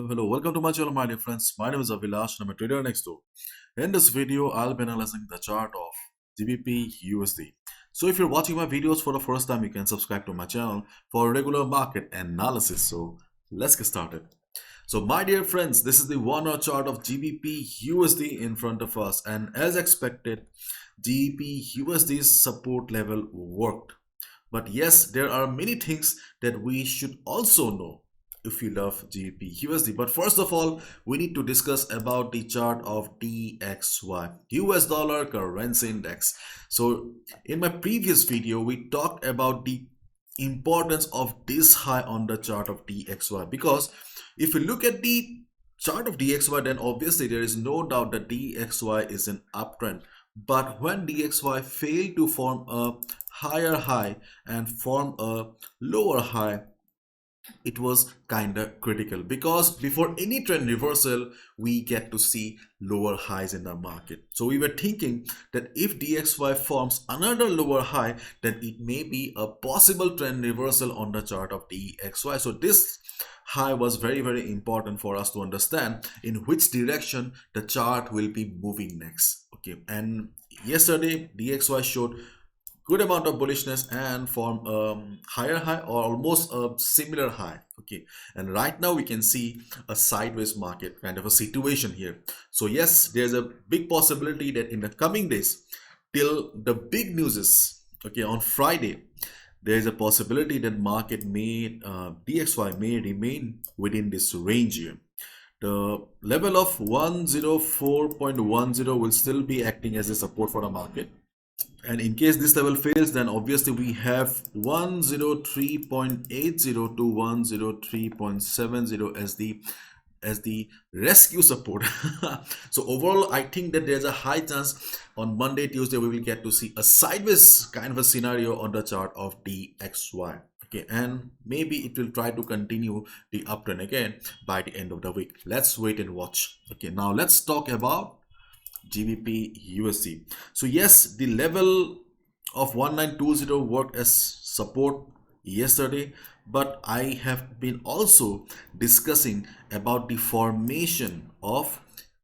Hello. Welcome to my channel, my dear friends. My name is Avilash and I'm a trader next door. In this video, I'll be analyzing the chart of GBPUSD. So if you're watching my videos for the first time, you can subscribe to my channel for regular market analysis. So let's get started. So my dear friends, this is the 1 hour chart of GBPUSD in front of us, and as expected, GBPUSD's support level worked. But yes, there are many things that we should also know if you love GBPUSD. But first of all, we need to discuss about the chart of DXY, US dollar currency index. So in my previous video, we talked about the importance of this high on the chart of DXY, because if you look at the chart of DXY, then obviously there is no doubt that DXY is an uptrend. But when DXY failed to form a higher high and form a lower high, it was kind of critical, because before any trend reversal we get to see lower highs in the market. So we were thinking that if DXY forms another lower high, then it may be a possible trend reversal on the chart of DXY. So this high was very important for us to understand in which direction the chart will be moving next. Okay, and yesterday DXY showed good amount of bullishness and form a higher high or almost a similar high. Okay, and right now we can see a sideways market kind of a situation here. So yes, there's a big possibility that in the coming days, till the big news is okay on Friday, there is a possibility that market may DXY may remain within this range here. The level of 104.10 will still be acting as a support for the market. And in case this level fails, then obviously we have 103.80 to 103.70 as the rescue support. So overall, I think that there's a high chance on Monday, Tuesday, we will get to see a sideways kind of a scenario on the chart of DXY. Okay, and maybe it will try to continue the uptrend again by the end of the week. Let's wait and watch. Okay, now let's talk about GBPUSD. So yes, the level of 1920 worked as support yesterday, but I have been also discussing about the formation of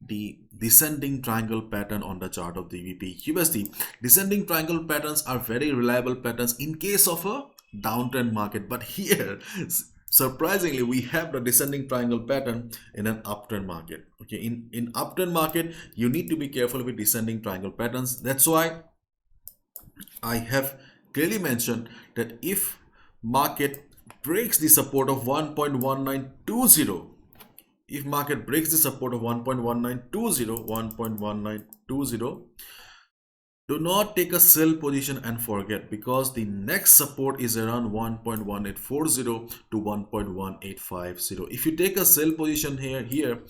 the descending triangle pattern on the chart of the GBPUSD. Descending triangle patterns are very reliable patterns in case of a downtrend market, but here surprisingly we have the descending triangle pattern in an uptrend market. Okay, in uptrend market you need to be careful with descending triangle patterns. That's why I have clearly mentioned that if market breaks the support of 1.1920, if market breaks the support of 1.1920, do not take a sell position and forget, because the next support is around 1.1840 to 1.1850. If you take a sell position here,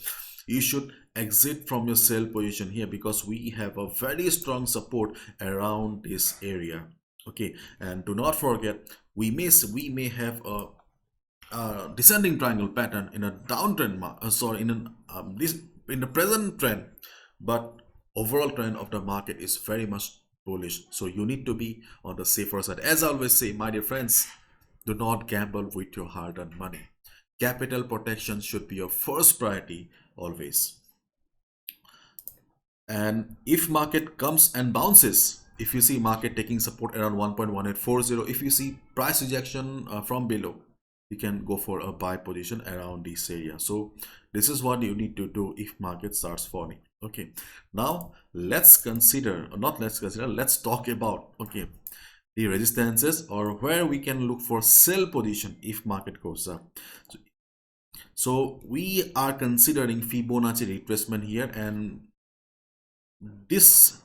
you should exit from your sell position here, because we have a very strong support around this area. Okay, and do not forget, we may have a descending triangle pattern in a downtrend, in the present trend, but overall trend of the market is very much bullish. So you need to be on the safer side. As I always say, my dear friends, do not gamble with your hard-earned money. Capital protection should be your first priority always. And if market comes and bounces, if you see market taking support around 1.1840, if you see price rejection from below, you can go for a buy position around this area. So this is what you need to do if market starts falling. Okay, now let's talk about, okay, the resistances, or where we can look for sell position if market goes up. So we are considering Fibonacci retracement here, and this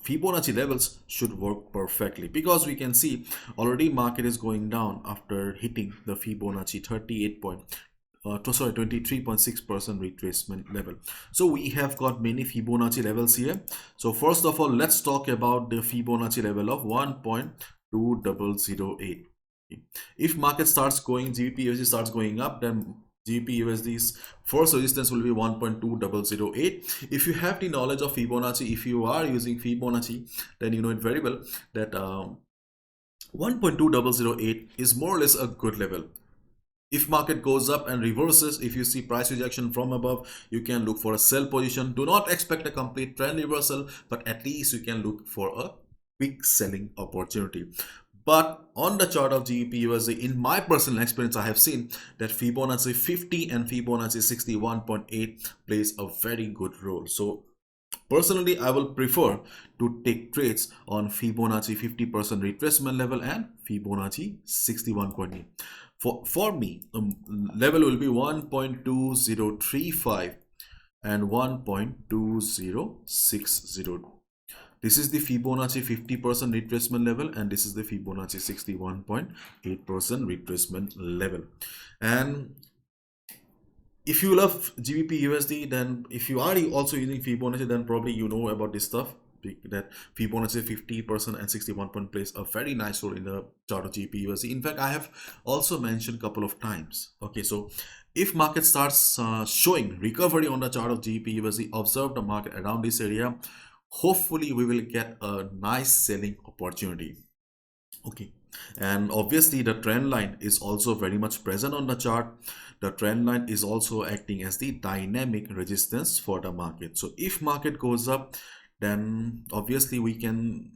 Fibonacci levels should work perfectly, because we can see already market is going down after hitting the Fibonacci 23.6% retracement level. So we have got many Fibonacci levels here. So first of all, let's talk about the Fibonacci level of 1.2008. If market starts going, GBPUSD starts going up, then GBPUSD's first resistance will be 1.2008. If you have the knowledge of Fibonacci, if you are using Fibonacci, then you know it very well that 1.2008 is more or less a good level. If market goes up and reverses, if you see price rejection from above, you can look for a sell position. Do not expect a complete trend reversal, but at least you can look for a quick selling opportunity. But on the chart of GBPUSD, in my personal experience, I have seen that Fibonacci 50 and Fibonacci 61.8 plays a very good role. So personally, I will prefer to take trades on Fibonacci 50% retracement level and Fibonacci 61.8. For me, level will be 1.2035 and 1.2060. This is the Fibonacci 50% retracement level, and this is the Fibonacci 61.8% retracement level. And if you love GBPUSD, then if you are also using Fibonacci, then probably you know about this stuff, that Fibonacci 50% and 61 point plays a very nice role in the chart of GBPUSD. In fact, I have also mentioned a couple of times. Okay, so if market starts showing recovery on the chart of GBPUSD, observe the market around this area. Hopefully we will get a nice selling opportunity. Okay, and obviously the trend line is also very much present on the chart. The trend line is also acting as the dynamic resistance for the market. So if market goes up, then obviously we can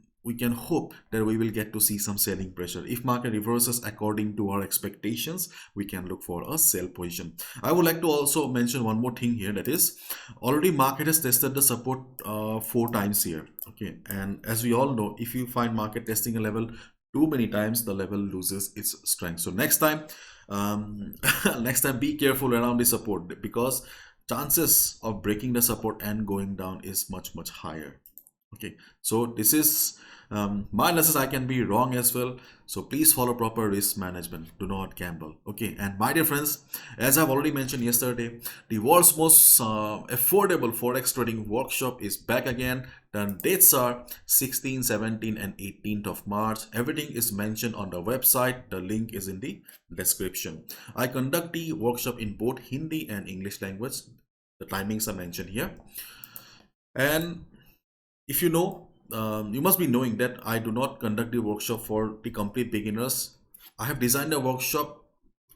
hope that we will get to see some selling pressure. If market reverses according to our expectations, we can look for a sell position. I would like to also mention one more thing here, that is already market has tested the support 4 times here. Okay, and as we all know, if you find market testing a level too many times, the level loses its strength. So next time next time be careful around the support, because chances of breaking the support and going down is much higher. Okay, so this is my analysis. I can be wrong as well, so please follow proper risk management. Do not gamble. Okay, and my dear friends, as I've already mentioned yesterday, the world's most affordable forex trading workshop is back again. The dates are 16th, 17th and 18th of March. Everything is mentioned on the website. The link is in the description. I conduct the workshop in both Hindi and English language. The timings are mentioned here. And if you know, you must be knowing that I do not conduct the workshop for the complete beginners. I have designed a workshop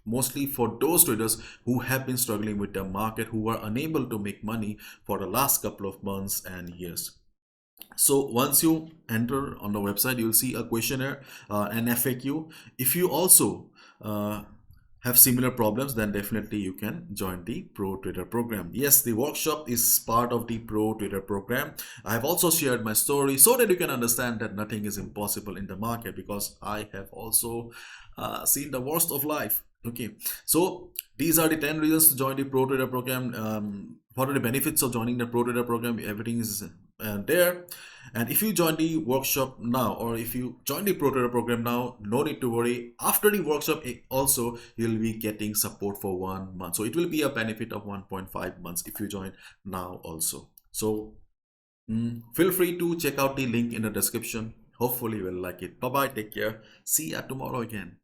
mostly for those traders who have been struggling with the market, who are unable to make money for the last couple of months and years. So once you enter on the website, you'll see a questionnaire, an FAQ. If you also have similar problems, then definitely you can join the Pro Trader program. Yes, the workshop is part of the Pro Trader program. I have also shared my story so that you can understand that nothing is impossible in the market, because I have also seen the worst of life. Okay, so these are the 10 reasons to join the Pro Trader program. What are the benefits of joining the Pro Trader program? Everything is there. And if you join the workshop now, or if you join the Pro Trader program now, no need to worry. After the workshop also, you'll be getting support for 1 month. So it will be a benefit of 1.5 months if you join now also. So feel free to check out the link in the description. Hopefully you will like it. Bye bye, take care. See you tomorrow again.